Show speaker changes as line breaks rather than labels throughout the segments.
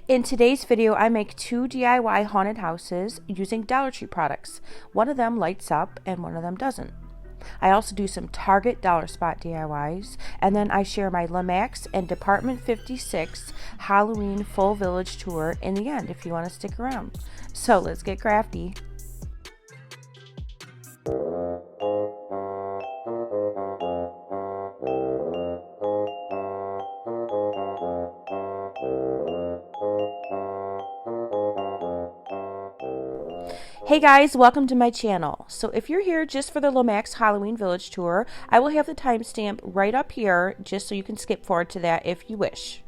In today's video, I make 2 DIY haunted houses using Dollar Tree products. One of them lights up and one of them doesn't. I also do some Target Dollar Spot DIYs, and then I share my LEMAX and Department 56 Halloween full village tour in the end if you want to stick around. So let's get crafty. Hey guys, welcome to my channel. So if you're here just for the LEMAX Halloween Village Tour, I will have the timestamp right up here just so you can skip forward to that if you wish.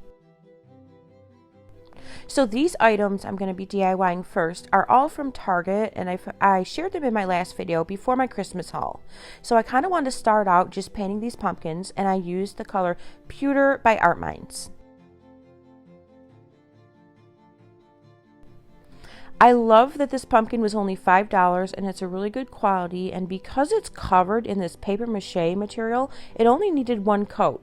So these items I'm going to be DIYing first are all from Target, and I shared them in my last video before my Christmas haul. So I kind of wanted to start out just painting these pumpkins, and I used the color Pewter by Art Minds. I love that this pumpkin was only $5 and it's a really good quality, and because it's covered in this paper mache material, it only needed one coat.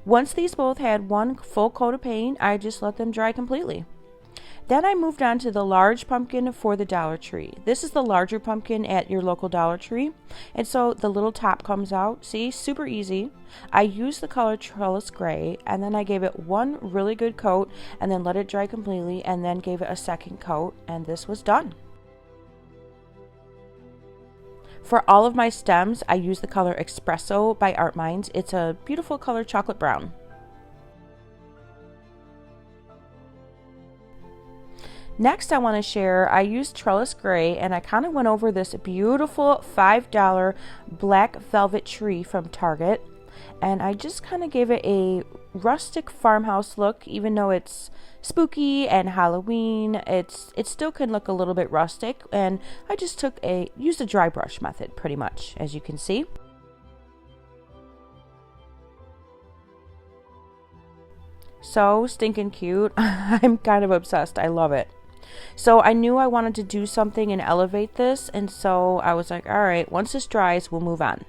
Once these both had one full coat of paint, I just let them dry completely. Then I moved on to the large pumpkin for the Dollar Tree. This is the larger pumpkin at your local Dollar Tree. And so the little top comes out. See, super easy. I used the color Trellis Gray, and then I gave it one really good coat and then let it dry completely and then gave it a second coat, and this was done. For all of my stems, I used the color Espresso by Art Minds. It's a beautiful color chocolate brown. Next, I want to share, I used Trellis Gray, and I kind of went over this beautiful $5 black velvet tree from Target, and I just kind of gave it a rustic farmhouse look. Even though it's spooky and Halloween, it still can look a little bit rustic, and I just used a dry brush method pretty much, as you can see. So stinking cute. I'm kind of obsessed. I love it. So I knew I wanted to do something and elevate this, and so I was like, all right, once this dries, we'll move on.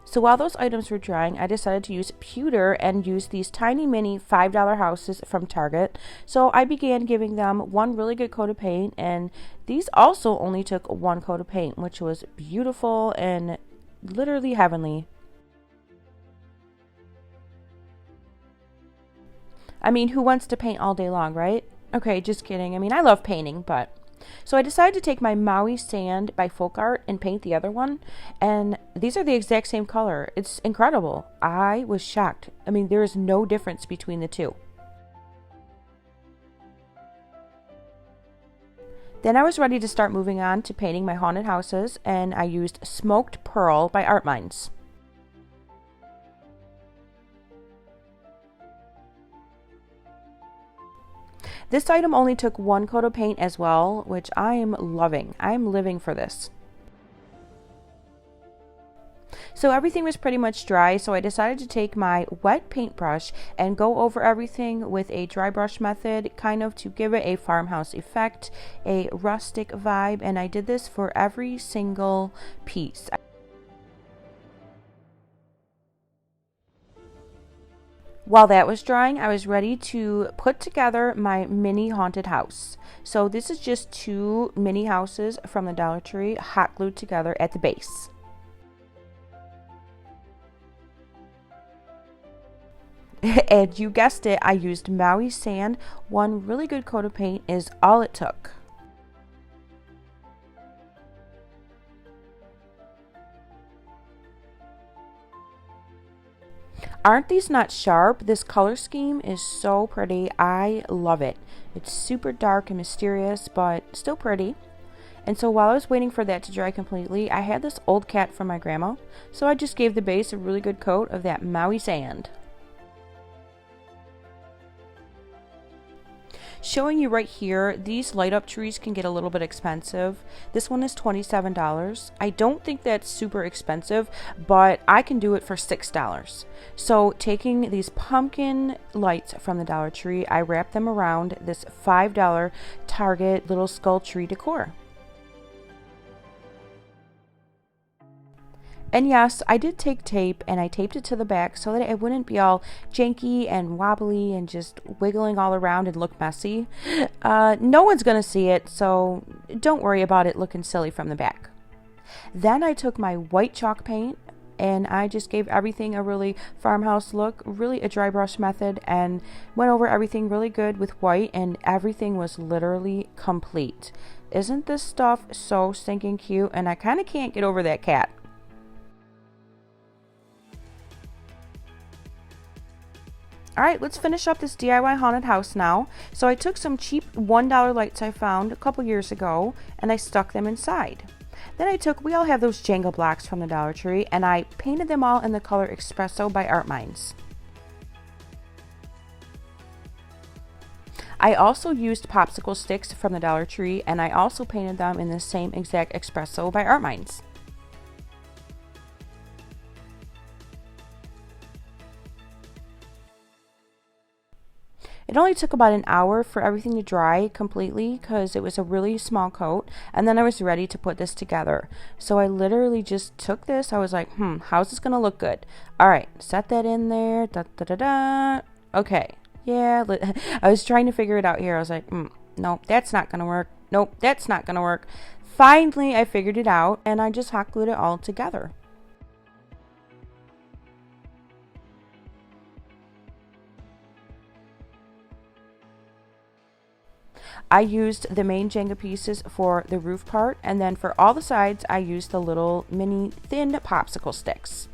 So while those items were drying, I decided to use pewter and use these tiny mini $5 houses from Target. So I began giving them one really good coat of paint, and these also only took one coat of paint, which was beautiful and literally heavenly. I mean, who wants to paint all day long, right? Okay, just kidding. I mean, I love painting, but... So I decided to take my Maui sand by Folk Art and paint the other one, and these are the exact same color. It's incredible. I was shocked. I mean, there is no difference between the two. Then I was ready to start moving on to painting my haunted houses, and I used Smoked Pearl by Art Minds. This item only took one coat of paint as well, which I am loving. I'm living for this. So everything was pretty much dry, so I decided to take my wet paintbrush and go over everything with a dry brush method, kind of to give it a farmhouse effect, a rustic vibe, and I did this for every single piece. While that was drying, I was ready to put together my mini haunted house. So this is just 2 mini houses from the Dollar Tree, hot glued together at the base. And you guessed it, I used Maui sand. One really good coat of paint is all it took. Aren't these not sharp? This color scheme is so pretty. I love it. It's super dark and mysterious, but still pretty. And so while I was waiting for that to dry completely, I had this old cat from my grandma, so I just gave the base a really good coat of that Maui sand. Showing you right here, these light up trees can get a little bit expensive. This one is $27. I don't think that's super expensive, but I can do it for $6. So taking these pumpkin lights from the Dollar Tree, I wrapped them around this $5 Target little skull tree decor. And yes, I did take tape and I taped it to the back so that it wouldn't be all janky and wobbly and just wiggling all around and look messy. No one's going to see it, so don't worry about it looking silly from the back. Then I took my white chalk paint and I just gave everything a really farmhouse look, really a dry brush method, and went over everything really good with white, and everything was literally complete. Isn't this stuff so stinking cute? And I kind of can't get over that cat. Alright, let's finish up this DIY haunted house now. So I took some cheap $1 lights I found a couple years ago and I stuck them inside. Then we all have those Jenga blocks from the Dollar Tree, and I painted them all in the color Espresso by Art Minds. I also used popsicle sticks from the Dollar Tree, and I also painted them in the same exact Espresso by Art Minds. It only took about an hour for everything to dry completely because it was a really small coat, and then I was ready to put this together. So I literally just took this. I was like, how's this gonna look good? All right, set that in there. Da, da, da, da. Okay, yeah, I was trying to figure it out here. I was like, nope, that's not gonna work. Nope, that's not gonna work. Finally, I figured it out, and I just hot glued it all together. I used the main Jenga pieces for the roof part, and then for all the sides I used the little mini thin popsicle sticks.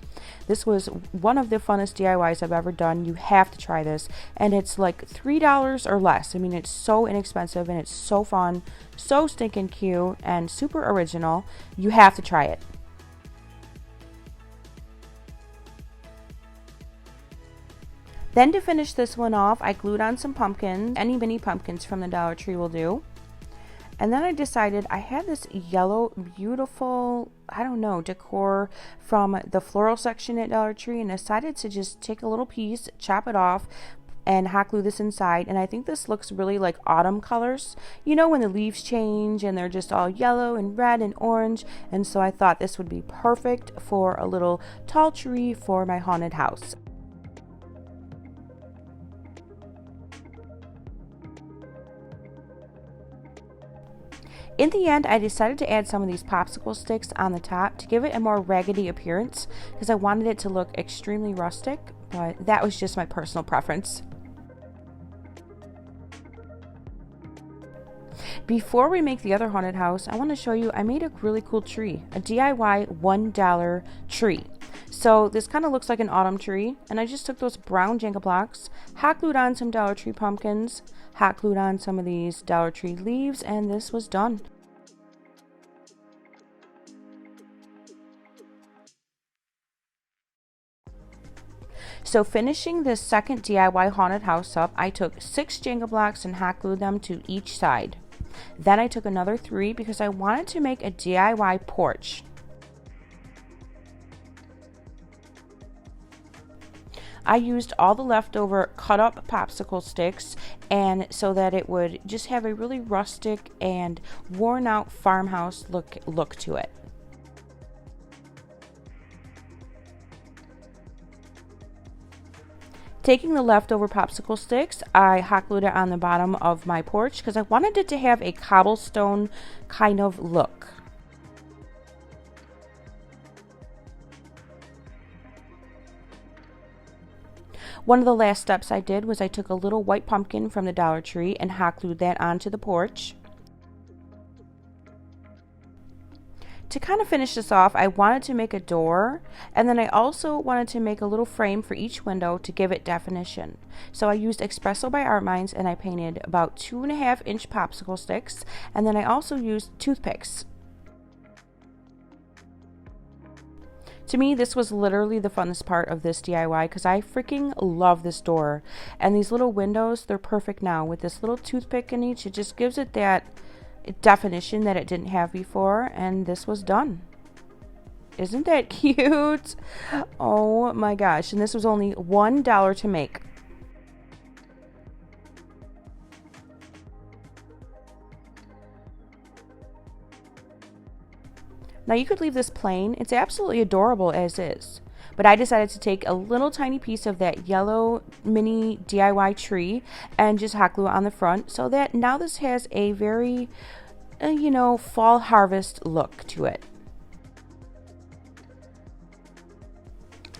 This was one of the funnest DIYs I've ever done. You have to try this, and it's like $3 or less. I mean, it's so inexpensive and it's so fun, so stinking cute, and super original. You have to try it. Then to finish this one off, I glued on some pumpkins. Any mini pumpkins from the Dollar Tree will do. And then I decided I had this yellow, beautiful, I don't know, decor from the floral section at Dollar Tree, and decided to just take a little piece, chop it off, and hot glue this inside. And I think this looks really like autumn colors. You know, when the leaves change and they're just all yellow and red and orange. And so I thought this would be perfect for a little tall tree for my haunted house. In the end, I decided to add some of these popsicle sticks on the top to give it a more raggedy appearance because I wanted it to look extremely rustic, but that was just my personal preference. Before we make the other haunted house, I want to show you I made a really cool tree, a DIY $1 tree. So this kind of looks like an autumn tree, and I just took those brown Jenga blocks, hot glued on some Dollar Tree pumpkins, hot glued on some of these Dollar Tree leaves, and this was done. So finishing this second DIY haunted house up, I took 6 Jenga blocks and hot glued them to each side. Then I took another 3 because I wanted to make a DIY porch. I used all the leftover cut up popsicle sticks, and so that it would just have a really rustic and worn out farmhouse look to it. Taking the leftover popsicle sticks, I hot glued it on the bottom of my porch because I wanted it to have a cobblestone kind of look. One of the last steps I did was I took a little white pumpkin from the Dollar Tree and hot glued that onto the porch. To kind of finish this off, I wanted to make a door, and then I also wanted to make a little frame for each window to give it definition. So I used Espresso by Art Minds, and I painted about 2.5-inch popsicle sticks, and then I also used toothpicks. To me, this was literally the funnest part of this DIY because I freaking love this door. And these little windows, they're perfect now. With this little toothpick in each, it just gives it that definition that it didn't have before, and this was done. Isn't that cute? Oh my gosh, and this was only $1 to make. Now you could leave this plain. It's absolutely adorable as is. But I decided to take a little tiny piece of that yellow mini DIY tree and just hot glue it on the front so that now this has a very, fall harvest look to it.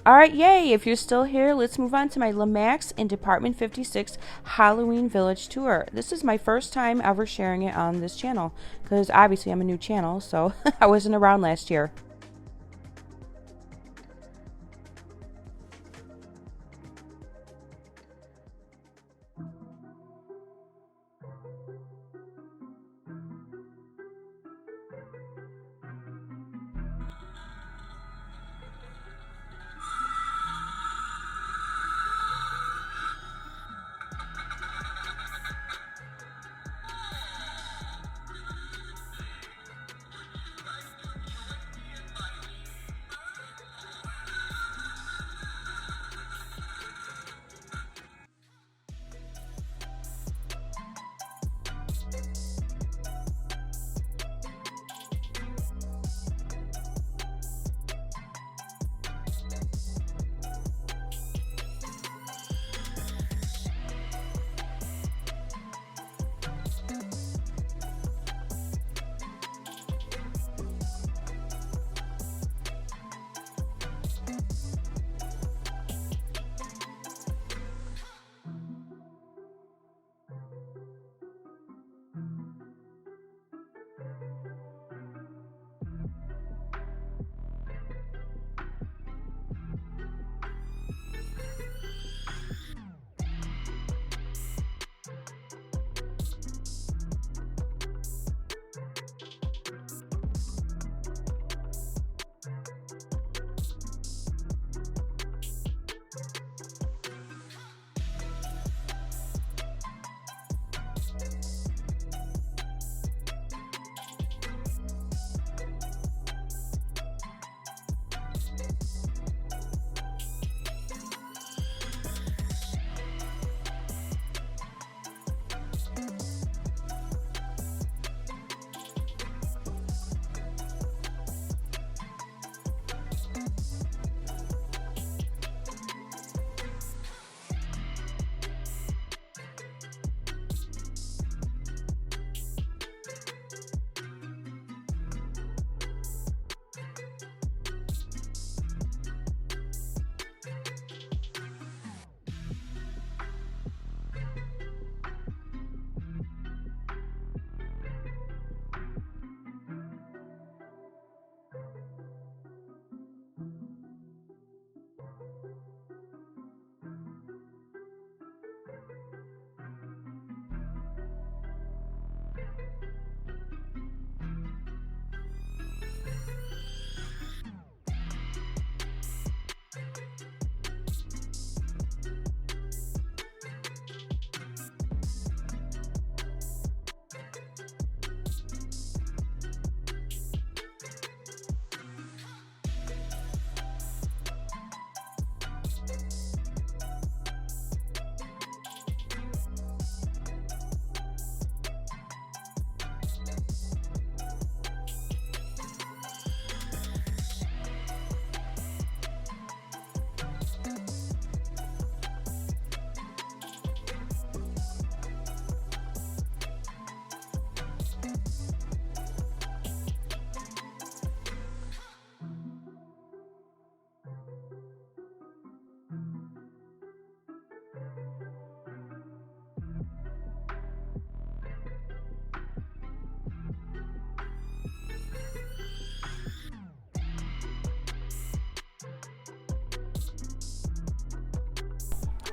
Alright, yay! If you're still here, let's move on to my LEMAX in Department 56 Halloween Village tour. This is my first time ever sharing it on this channel, because obviously I'm a new channel, so I wasn't around last year.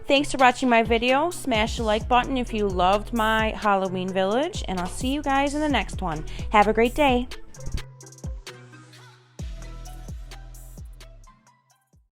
Thanks for watching my video. Smash the like button if you loved my Halloween village, and I'll see you guys in the next one. Have a great day.